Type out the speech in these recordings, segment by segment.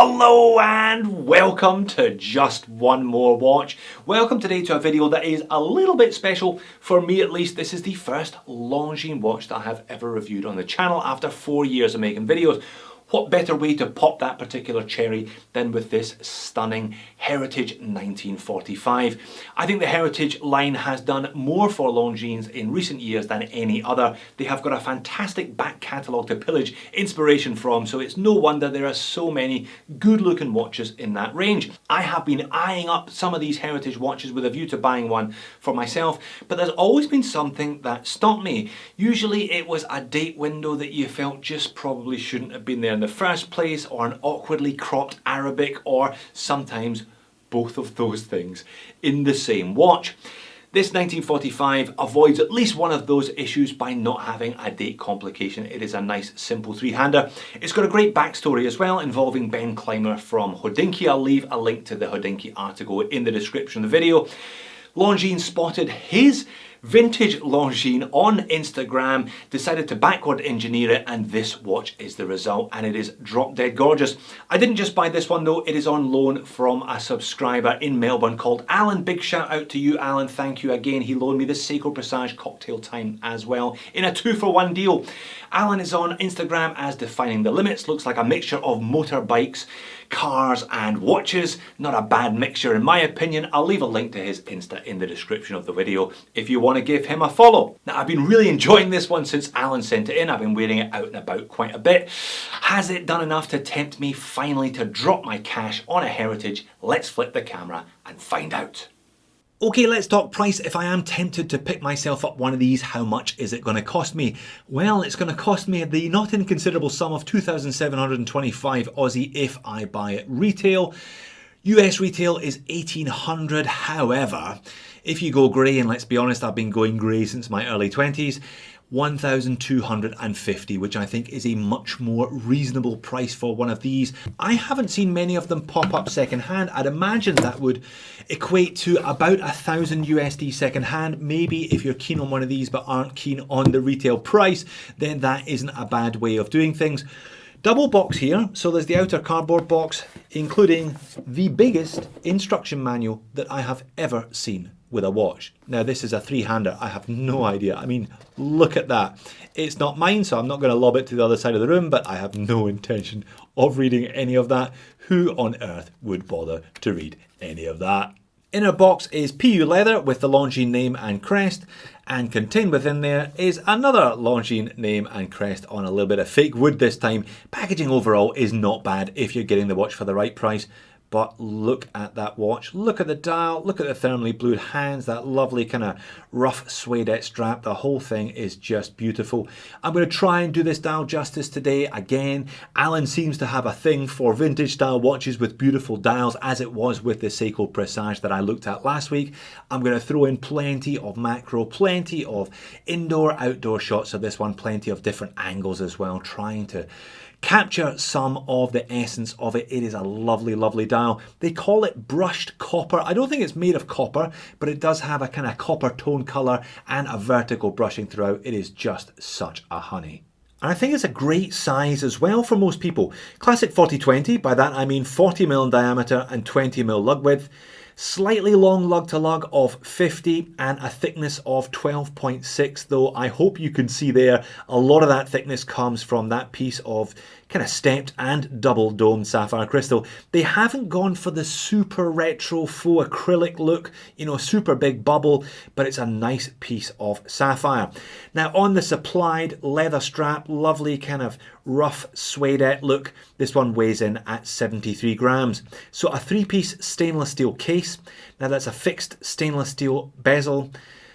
Hello and welcome to Just One More Watch. Welcome today to a video that is a little bit special, for me at least. This is the first Longines watch that I have ever reviewed on the channel after 4 years of making videos. What better way to pop that particular cherry than with this stunning Heritage 1945. I think the Heritage line has done more for Longines in recent years than any other. They have got a fantastic back catalogue to pillage inspiration from, so it's no wonder there are so many good looking watches in that range. I have been eyeing up some of these Heritage watches with a view to buying one for myself, but there's always been something that stopped me. Usually it was a date window that you felt just probably shouldn't have been there in the first place, or an awkwardly cropped Arabic, or sometimes both of those things in the same watch. This 1945 avoids at least one of those issues by not having a date complication. It is a nice simple three-hander. It's got a great backstory as well involving Ben Clymer from Hodinkee. I'll leave a link to the Hodinkee article in the description of the video. Longines spotted his vintage Longines on Instagram, decided to backward engineer it, and this watch is the result, and it is drop dead gorgeous. I didn't just buy this one though, it is on loan from a subscriber in Melbourne called Alan. Big shout out to you, Alan, thank you again. He loaned me the Seiko Presage Cocktail Time as well in a 2-for-1 deal. Alan is on Instagram as Defining the Limits, looks like a mixture of motorbikes, cars and watches. Not a bad mixture in my opinion. I'll leave a link to his Insta in the description of the video if you want to give him a follow. Now, I've been really enjoying this one since Alan sent it in. I've been wearing it out and about quite a bit. Has it done enough to tempt me finally to drop my cash on a Heritage? Let's flip the camera and find out. Okay, let's talk price. If I am tempted to pick myself up one of these, how much is it going to cost me? Well, it's going to cost me the not inconsiderable sum of 2,725 Aussie if I buy it retail. US retail is 1,800. However, if you go grey, and let's be honest, I've been going grey since my early 20s, 1,250, which I think is a much more reasonable price for one of these. I haven't seen many of them pop up secondhand. I'd imagine that would equate to about 1,000 USD secondhand. Maybe if you're keen on one of these but aren't keen on the retail price, then that isn't a bad way of doing things. Double box here, so there's the outer cardboard box, including the biggest instruction manual that I have ever seen with a watch. Now this is a three-hander. I have no idea. I mean, look at that. It's not mine, so I'm not going to lob it to the other side of the room, but I have no intention of reading any of that. Who on earth would bother to read any of that? Inner box is PU leather with the Longines name and crest, and contained within there is another Longines name and crest on a little bit of fake wood this time. Packaging overall is not bad if you're getting the watch for the right price. But look at that watch, look at the dial, look at the thermally blued hands, that lovely kind of rough suedette strap. The whole thing is just beautiful. I'm going to try and do this dial justice today. Again, Alan seems to have a thing for vintage style watches with beautiful dials, as it was with the Seiko Presage that I looked at last week. I'm going to throw in plenty of macro, plenty of indoor, outdoor shots of this one, plenty of different angles as well, trying to capture some of the essence of it. It is a lovely, lovely dial. They call it brushed copper. I don't think it's made of copper, but it does have a kind of copper tone color and a vertical brushing throughout. It is just such a honey. And I think it's a great size as well for most people. Classic 40-20, by that I mean 40mm in diameter and 20mm lug width. Slightly long lug to lug of 50 and a thickness of 12.6, though I hope you can see there a lot of that thickness comes from that piece of kind of stepped and double domed sapphire crystal. They haven't gone for the super retro faux acrylic look, you know, super big bubble, but it's a nice piece of sapphire. Now on the supplied leather strap, lovely kind of rough suedette look. This one weighs in at 73 grams. So a 3-piece stainless steel case. Now that's a fixed stainless steel bezel,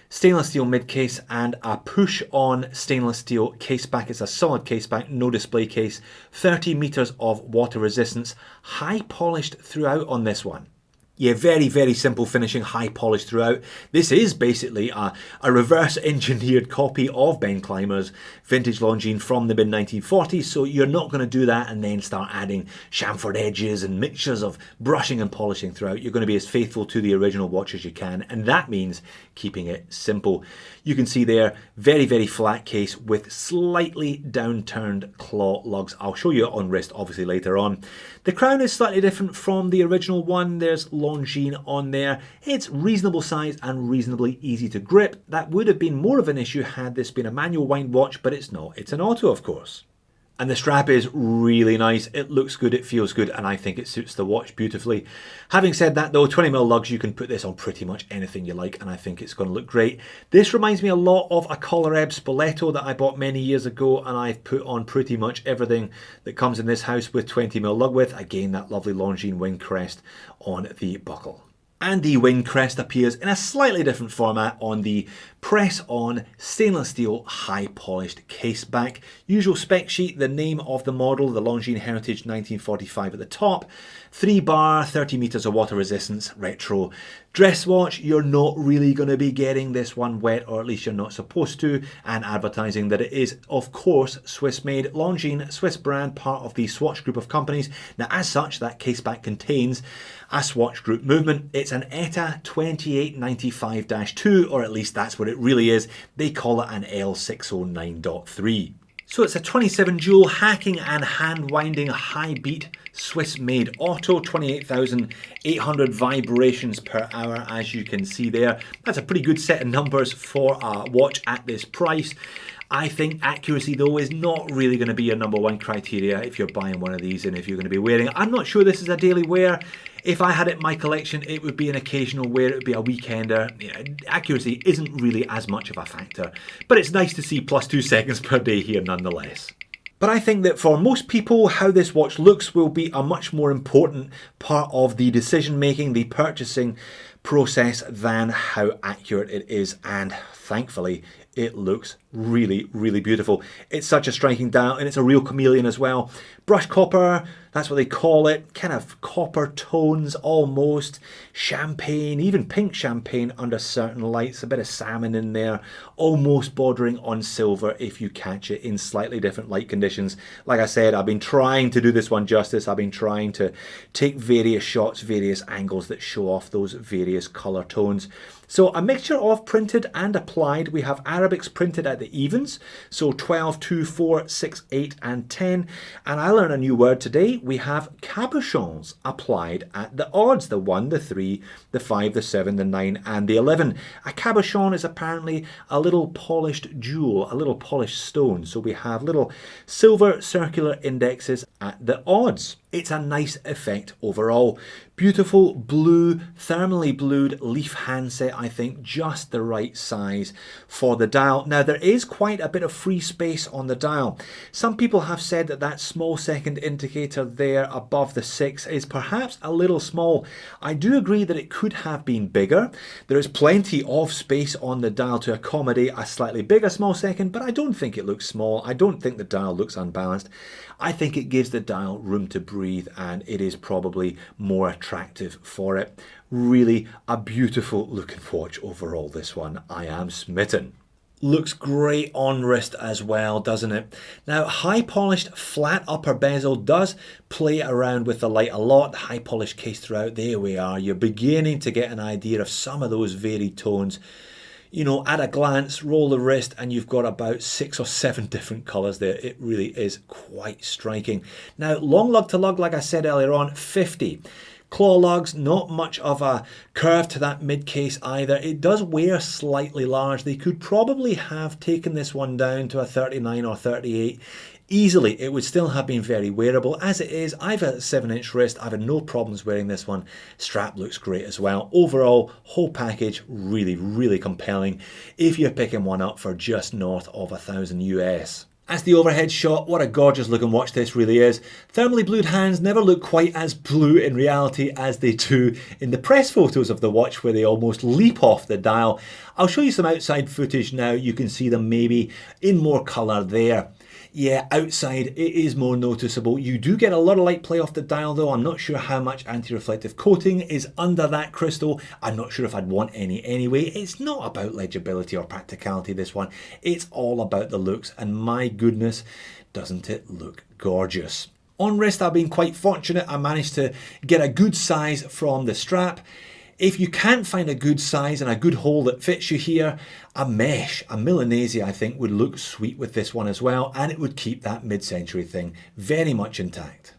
stainless steel mid case, and a push on stainless steel case back. It's a solid case back, no display case. 30 meters of water resistance, high polished throughout on this one. Yeah, very, very simple finishing, high polish throughout. This is basically a reverse engineered copy of Ben Clymer's vintage Longines from the mid-1940s, so you're not going to do that and then start adding chamfered edges and mixtures of brushing and polishing throughout. You're going to be as faithful to the original watch as you can, and that means keeping it simple. You can see there, very, very flat case with slightly downturned claw lugs. I'll show you it on wrist obviously later on. The crown is slightly different from the original one. There's Longines on there. It's reasonable size and reasonably easy to grip. That would have been more of an issue had this been a manual wind watch, but it's not. It's an auto, of course. And the strap is really nice. It looks good, it feels good, and I think it suits the watch beautifully. Having said that though, 20mm lugs, you can put this on pretty much anything you like, and I think it's going to look great. This reminds me a lot of a Collar Ebb Spoleto that I bought many years ago, and I've put on pretty much everything that comes in this house with 20mm lug width. Again, that lovely Longines wing crest on the buckle. And the wing crest appears in a slightly different format on the press-on stainless steel high polished case back. Usual spec sheet, the name of the model, the Longines Heritage 1945 at the top. 3 bar, 30 meters of water resistance, retro dress watch. You're not really going to be getting this one wet, or at least you're not supposed to, and advertising that it is of course Swiss made. Longines, Swiss brand, part of the Swatch group of companies. Now as such, that case back contains a Swatch group movement. It's an ETA 2895-2, or at least that's what it really is. They call it an L609.3. So it's a 27 jewel hacking and hand winding high beat Swiss made auto, 28,800 vibrations per hour, as you can see there. That's a pretty good set of numbers for a watch at this price. I think accuracy though is not really going to be your number one criteria if you're buying one of these and if you're going to be wearing it. I'm not sure this is a daily wear. If I had it in my collection, it would be an occasional wear, it would be a weekender. Accuracy isn't really as much of a factor, but it's nice to see +2 seconds per day here nonetheless. But I think that for most people, how this watch looks will be a much more important part of the decision making, the purchasing process, than how accurate it is, and thankfully it looks really, really beautiful. It's such a striking dial, and it's a real chameleon as well. Brushed copper, that's what they call it, kind of copper tones almost, champagne, even pink champagne under certain lights, a bit of salmon in there, almost bordering on silver if you catch it in slightly different light conditions. Like I said, I've been trying to do this one justice. I've been trying to take various shots, various angles that show off those various color tones. So a mixture of printed and applied. We have Arabics printed at the evens, so 12, 2, 4, 6, 8 and 10. And I learned a new word today. We have cabochons applied at the odds, the 1, the 3, the 5, the 7, the 9 and the 11. A cabochon is apparently a little polished jewel, a little polished stone. So we have little silver circular indexes at the odds. It's a nice effect overall. Beautiful blue, thermally blued leaf handset, I think just the right size for the dial. Now there is quite a bit of free space on the dial. Some people have said that that small second indicator there above the 6 is perhaps a little small. I do agree that it could have been bigger. There is plenty of space on the dial to accommodate a slightly bigger small second, but I don't think it looks small. I don't think the dial looks unbalanced. I think it gives the dial room to breathe, and it is probably more attractive for it. Really a beautiful looking watch overall, this one. I am smitten. Looks great on wrist as well, doesn't it? Now, high polished flat upper bezel does play around with the light a lot. High polished case throughout. There we are. You're beginning to get an idea of some of those varied tones. You know, at a glance, roll the wrist and you've got about 6 or 7 different colours there. It really is quite striking. Now, long lug to lug, like I said earlier on, 50. Claw lugs, not much of a curve to that mid case either. It does wear slightly large. They could probably have taken this one down to a 39 or 38. Easily, it would still have been very wearable. As it is, I've a 7-inch wrist. I've had no problems wearing this one. Strap looks great as well. Overall, whole package, really, really compelling if you're picking one up for just north of $1,000 US. As the overhead shot, what a gorgeous looking watch this really is. Thermally blued hands never look quite as blue in reality as they do in the press photos of the watch, where they almost leap off the dial. I'll show you some outside footage now. You can see them maybe in more colour there. Yeah, outside it is more noticeable. You do get a lot of light play off the dial though. I'm not sure how much anti-reflective coating is under that crystal. I'm not sure if I'd want any anyway. It's not about legibility or practicality, this one. It's all about the looks, and my goodness, doesn't it look gorgeous. On wrist, I've been quite fortunate. I managed to get a good size from the strap. If you can't find a good size and a good hole that fits you here, a mesh, a Milanese, I think would look sweet with this one as well, and it would keep that mid-century thing very much intact.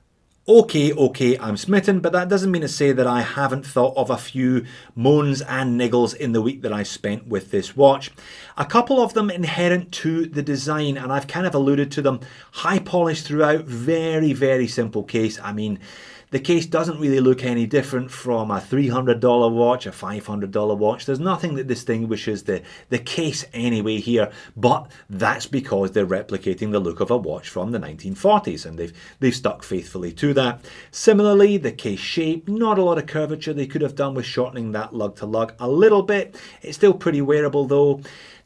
Okay, I'm smitten, but that doesn't mean to say that I haven't thought of a few moans and niggles in the week that I spent with this watch. A couple of them inherent to the design, and I've kind of alluded to them. High polish throughout, very simple case. I mean, the case doesn't really look any different from a $300 watch, a $500 watch. There's nothing that distinguishes the case anyway here, but that's because they're replicating the look of a watch from the 1940s, and they've stuck faithfully to that. Similarly, the case shape, not a lot of curvature. They could have done with shortening that lug to lug a little bit. It's still pretty wearable though.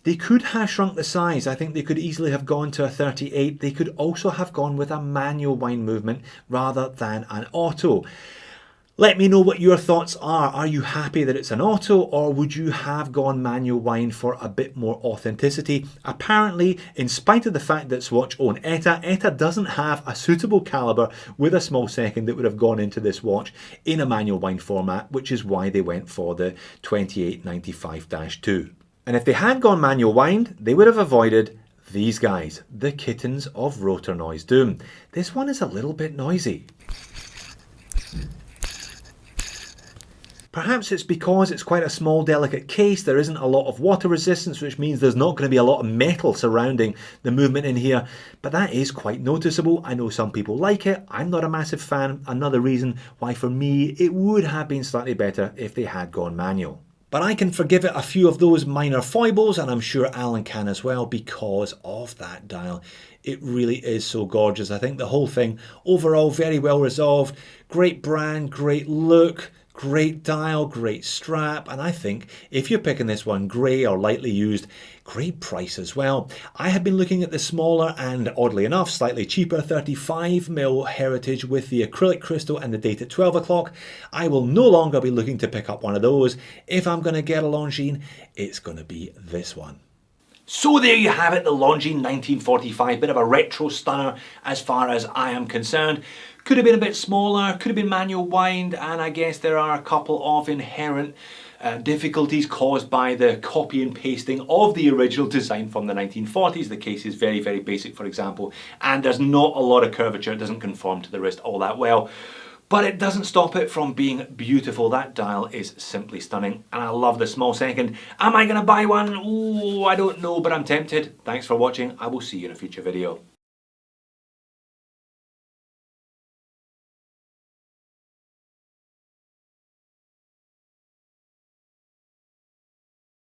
They could have shrunk the size. I think they could easily have gone to a 38. They could also have gone with a manual wind movement rather than an auto. Let me know what your thoughts are. Are you happy that it's an auto, or would you have gone manual wind for a bit more authenticity? Apparently, in spite of the fact that Swatch own ETA doesn't have a suitable caliber with a small second that would have gone into this watch in a manual wind format, which is why they went for the 2895-2. And if they had gone manual wind, they would have avoided these guys, the kittens of rotor noise doom. This one is a little bit noisy. Perhaps it's because it's quite a small, delicate case. There isn't a lot of water resistance, which means there's not going to be a lot of metal surrounding the movement in here. But that is quite noticeable. I know some people like it. I'm not a massive fan. Another reason why for me it would have been slightly better if they had gone manual. But I can forgive it a few of those minor foibles, and I'm sure Alan can as well, because of that dial. It really is so gorgeous. I think the whole thing overall very well resolved. Great brand, great look, great dial, great strap, and I think if you're picking this one grey or lightly used, great price as well. I have been looking at the smaller and, oddly enough, slightly cheaper 35mm Heritage with the acrylic crystal and the date at 12 o'clock. I will no longer be looking to pick up one of those. If I'm going to get a Longines, it's going to be this one. So there you have it, the Longines 1945, bit of a retro stunner as far as I am concerned. Could have been a bit smaller, could have been manual wind, and I guess there are a couple of inherent difficulties caused by the copy and pasting of the original design from the 1940s. The case is very basic, for example, and there's not a lot of curvature. It doesn't conform to the wrist all that well. But it doesn't stop it from being beautiful. That dial is simply stunning, and I love the small second. Am I going to buy one? Ooh, I don't know, but I'm tempted. Thanks for watching. I will see you in a future video.